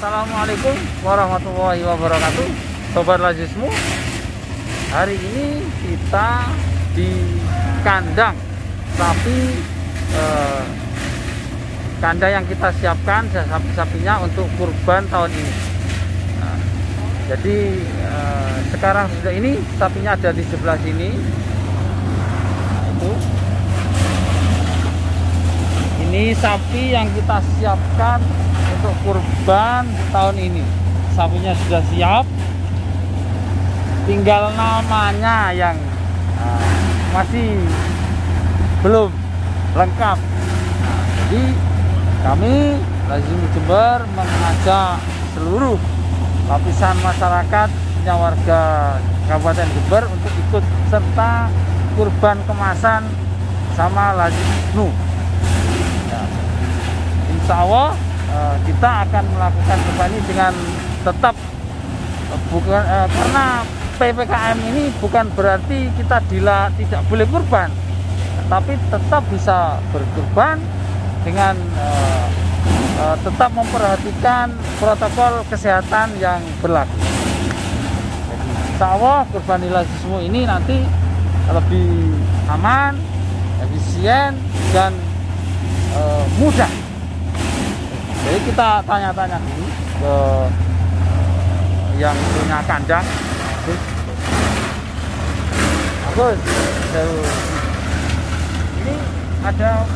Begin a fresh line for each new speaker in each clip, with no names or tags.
Assalamualaikum warahmatullahi wabarakatuh, Sobat Lazismu. Hari ini kita di kandang sapi, kandang yang kita siapkan sapi-sapinya untuk kurban tahun ini. Jadi sekarang sudah ini sapinya ada di sebelah sini. Itu. Ini sapi yang kita siapkan untuk kurban tahun ini. Sapinya sudah siap, tinggal namanya yang masih belum lengkap. Jadi kami Lazismu Jember mengajak seluruh lapisan masyarakat yang warga Kabupaten Jember untuk ikut serta kurban kemasan sama Lazismu. Insya Allah kita akan melakukan kurban ini dengan tetap bukan karena PPKM ini bukan berarti kita tidak boleh kurban, tapi tetap bisa berkurban dengan tetap memperhatikan protokol kesehatan yang berlaku. Jadi, insya Allah kurban Lazismu ini nanti lebih aman, efisien, dan mudah. Jadi kita tanya-tanya dulu ke yang punya kandang. Bagus. Ini ada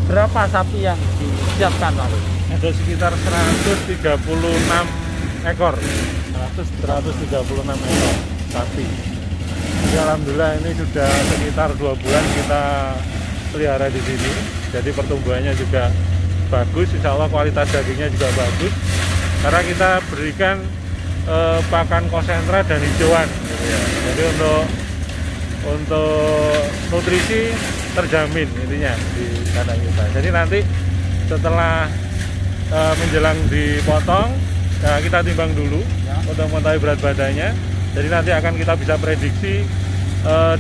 berapa sapi yang disiapkan, Pak?
Ada sekitar 136 ekor. 136 ekor sapi. Jadi alhamdulillah ini sudah sekitar 2 bulan kita pelihara di sini. Jadi pertumbuhannya juga bagus, insya Allah kualitas dagingnya juga bagus karena kita berikan pakan konsentrat dan hijauan gitu ya. Jadi untuk nutrisi terjamin intinya di kandang kita. Jadi nanti setelah menjelang dipotong, nah kita timbang dulu untuk mengetahui berat badannya. Jadi nanti akan kita bisa prediksi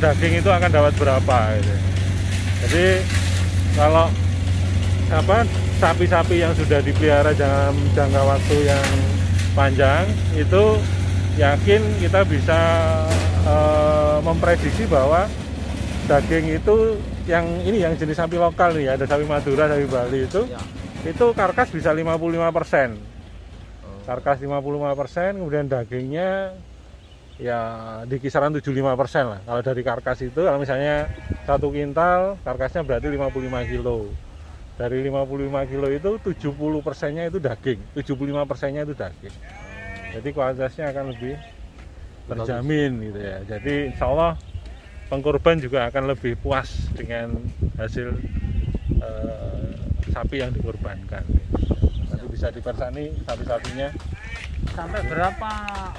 daging itu akan dapat berapa gitu. Jadi kalau sapi-sapi yang sudah dipelihara dalam jangka waktu yang panjang itu yakin kita bisa memprediksi bahwa daging itu yang jenis sapi lokal nih, ada sapi Madura, sapi Bali itu karkas bisa 55%. Karkas 55%, kemudian dagingnya ya di kisaran 75% lah. Kalau dari karkas itu, kalau misalnya 1 kintal karkasnya berarti 55 kilo. Dari 55 kilo itu 70%-nya itu daging, 75%-nya itu daging. Jadi kualitasnya akan lebih terjamin gitu ya. Jadi insya Allah pengkorban juga akan lebih puas dengan hasil sapi yang dikorbankan. Nanti bisa dipersani sapi-sapinya.
Sampai berapa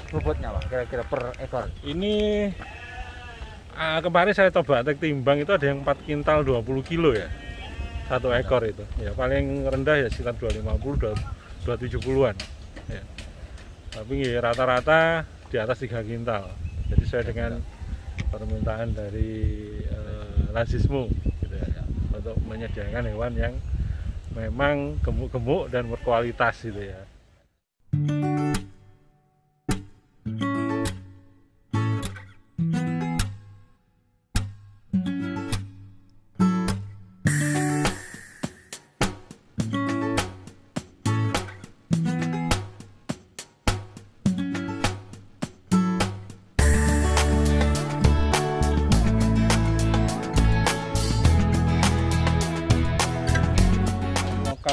bobotnya, Pak? Kira-kira per ekor?
Ini kemarin saya coba timbang itu ada yang 4 kintal 20 kilo ya. 1 ekor itu ya, paling rendah ya sekitar 250 270-an ya. Tapi ya, rata-rata di atas 3 kintal. Jadi sesuai dengan permintaan dari Lazismu gitu ya, untuk menyediakan hewan yang memang gemuk-gemuk dan berkualitas gitu ya.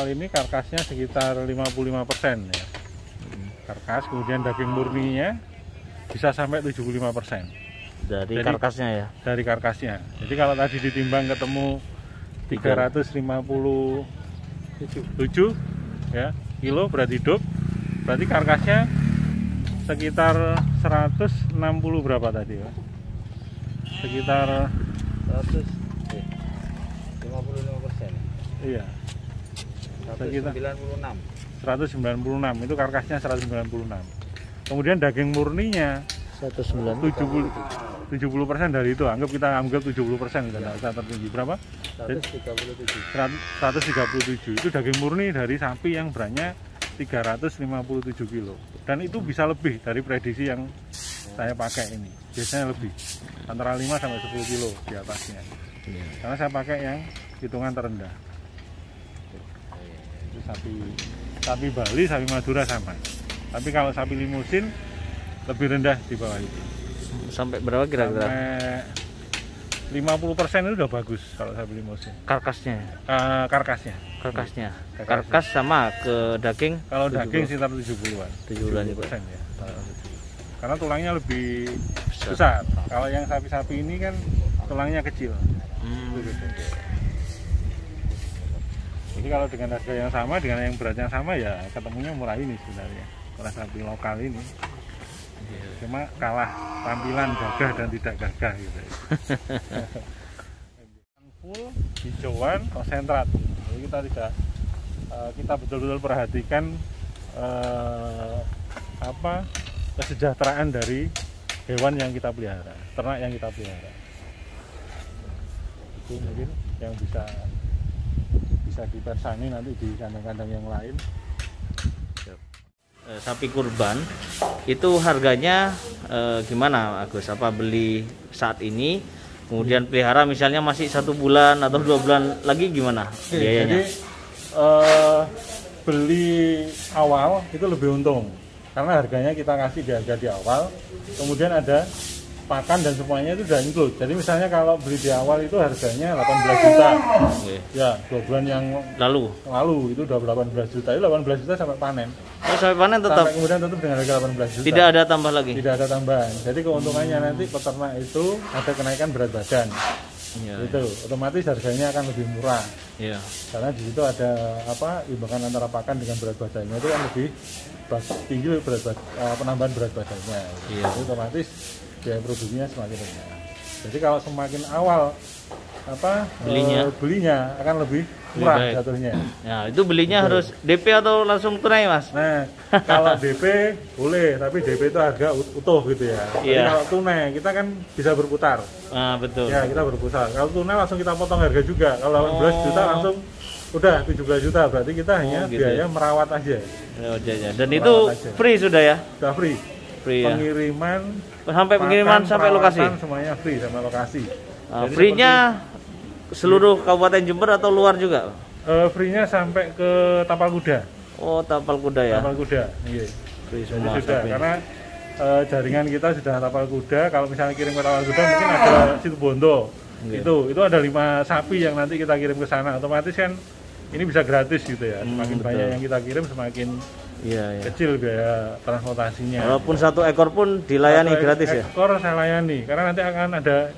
Ini karkasnya sekitar 55% ya. Karkas, kemudian daging murninya bisa sampai 75%.
Dari karkasnya ya?
Dari karkasnya. Jadi kalau tadi ditimbang ketemu 357 ya, kilo berat hidup, berarti karkasnya sekitar 160 berapa tadi ya? Sekitar
55%.
Iya. 196 itu karkasnya 196. Kemudian daging murninya 70% dari itu, kita anggap 70% itu tertinggi berapa?
137.
137 itu daging murni dari sapi yang beratnya 357 kilo, dan itu bisa lebih dari prediksi yang saya pakai ini. Biasanya lebih, antara 5 sampai 10 kilo di atasnya. Karena saya pakai yang hitungan terendah. Itu sapi Bali, sapi Madura sama. Tapi kalau sapi limusin lebih rendah di bawah itu.
Sampai berapa kira-kira?
Sampai 50% itu udah bagus kalau sapi limusin.
Karkasnya? Karkasnya. Karkas sama ke daging?
Kalau daging sekitar 70-an.
70%
ya. Karena tulangnya lebih besar. Kalau yang sapi-sapi ini kan tulangnya kecil. Jadi kalau dengan harga yang sama, dengan yang beratnya sama, ya ketemunya murah ini sebenarnya. Murah sapi lokal ini. Cuma kalah tampilan gagah dan tidak gagah gitu. Full hijauan konsentrat. Jadi kita betul-betul perhatikan kesejahteraan dari hewan yang kita pelihara, ternak yang kita pelihara. Itu mungkin yang bisa dipersani nanti di kandang-kandang yang lain.
Sapi kurban itu harganya gimana Agus? Apa beli saat ini kemudian pelihara misalnya masih 1 bulan atau 2 bulan lagi gimana biayanya?
Jadi beli awal itu lebih untung karena harganya kita kasih di harga di awal, kemudian ada pakan dan semuanya itu udah include. Jadi misalnya kalau beli di awal itu harganya 18 juta. Ya, 2 bulan yang lalu itu udah 18 juta. Itu 18 juta sampai panen.
Oh, sampai panen tetap.
Sampai kemudian tutup dengan harga 18 juta.
Tidak ada tambah lagi.
Tidak ada tambahan. Jadi keuntungannya nanti peternak itu ada kenaikan berat badan. Itu otomatis harganya akan lebih murah. Iya. Karena di situ ada imbangan antara pakan dengan berat badannya itu kan lebih tinggi penambahan berat badannya. Iya. Jadi otomatis biaya produksinya semakin rendah. Jadi kalau semakin awal belinya akan lebih murah jatuhnya.
Ya, itu belinya harus DP atau langsung tunai, Mas?
Nah, kalau DP boleh, tapi DP itu harga utuh gitu ya. Jadi kalau tunai kita kan bisa berputar.
Ah, betul.
Ya, kita berputar. Kalau tunai langsung kita potong harga juga. Kalau 18 juta langsung udah 17 juta, berarti kita hanya gitu biaya merawat aja.
Dan itu free sudah ya?
Sudah free. Pengiriman
sampai pengiriman sampai lokasi.
Semuanya free sampai lokasi.
Free-nya seluruh Kabupaten Jember atau luar juga?
Free-nya sampai ke Tapal Kuda.
Oh, Tapal Kuda ya.
Tapal Kuda. Iya.
Free semua
sudah karena jaringan kita sudah Tapal Kuda. Kalau misalnya kirim ke Tapal Kuda mungkin ada Situbondo. Itu ada 5 sapi yang nanti kita kirim ke sana. Otomatis kan ini bisa gratis gitu ya. Semakin banyak yang kita kirim semakin kecil biaya transportasinya.
Walaupun 1 ekor pun dilayani gratis ya?
1 ekor saya layani, karena nanti akan ada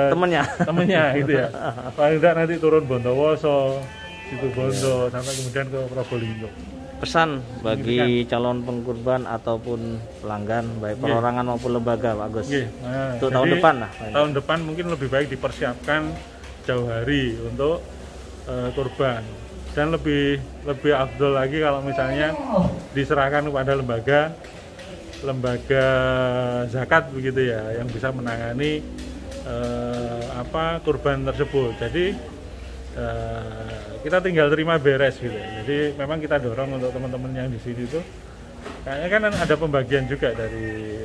temennya gitu ya. Paling tidak nanti turun Bondowoso, Situbondo, sampai kemudian ke Probolinggo.
Pesan bagi calon pengkurban ataupun pelanggan baik perorangan maupun lembaga, Pak Agus.
Nah,
untuk tahun depan lah.
Tahun depan mungkin lebih baik dipersiapkan jauh hari untuk kurban. Dan lebih afdol lagi kalau misalnya diserahkan kepada lembaga zakat begitu ya, yang bisa menangani kurban tersebut. Jadi kita tinggal terima beres gitu. Jadi memang kita dorong untuk teman-teman yang di sini tuh, kayaknya kan ada pembagian juga dari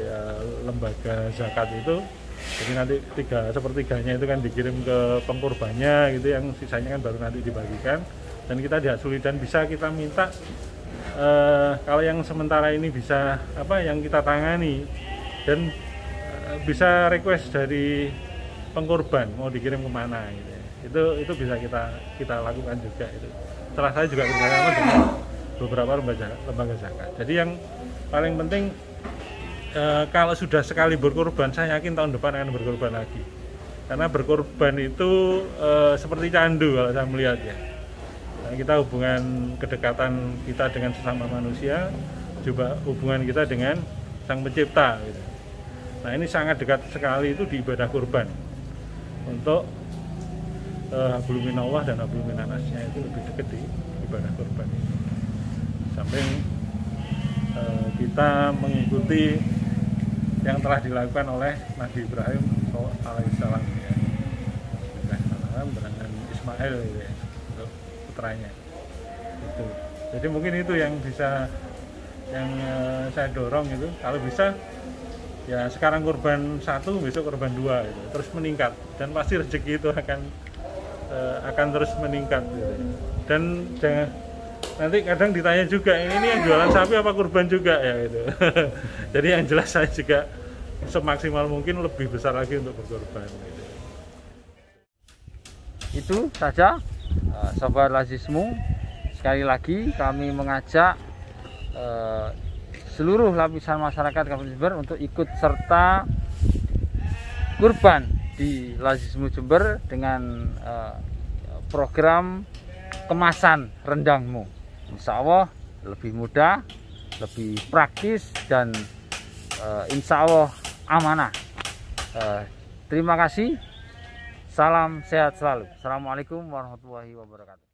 lembaga zakat itu. Jadi nanti 3/3 itu kan dikirim ke pengkurbannya gitu, yang sisanya kan baru nanti dibagikan. Dan kita tidak sulit dan bisa kita minta kalau yang sementara ini bisa yang kita tangani dan bisa request dari pengkurban mau dikirim kemana gitu. Itu bisa kita lakukan juga itu. Setelah saya juga kerjasama dengan beberapa lembaga zakat. Jadi yang paling penting kalau sudah sekali berkurban, saya yakin tahun depan akan berkurban lagi. Karena berkurban itu seperti candu kalau saya melihat ya. Kita hubungan kedekatan kita dengan sesama manusia, juga hubungan kita dengan Sang Pencipta gitu. Nah, ini sangat dekat sekali itu di ibadah kurban. Untuk hablum minallah dan hablum minannasnya itu lebih dekat di ibadah kurban ini. Sampai kita mengikuti yang telah dilakukan oleh Nabi Ibrahim alaihissalam ya. Dengan Ismail gitu ya, untuk putranya itu. Jadi mungkin itu yang bisa saya dorong itu, kalau bisa ya sekarang korban 1, besok korban 2 gitu, terus meningkat, dan pasti rezeki itu akan terus meningkat gitu. Dan nanti kadang ditanya juga, ini yang jualan sapi apa kurban juga ya gitu. Jadi yang jelas saya juga semaksimal mungkin lebih besar lagi untuk berkorban gitu.
Itu saja Sobat Lazismu, sekali lagi kami mengajak seluruh lapisan masyarakat Kabupaten Jember untuk ikut serta kurban di Lazismu Jember dengan program kemasan rendangmu. Insya Allah lebih mudah, lebih praktis, dan insya Allah amanah. Terima kasih. Salam sehat selalu. Assalamualaikum warahmatullahi wabarakatuh.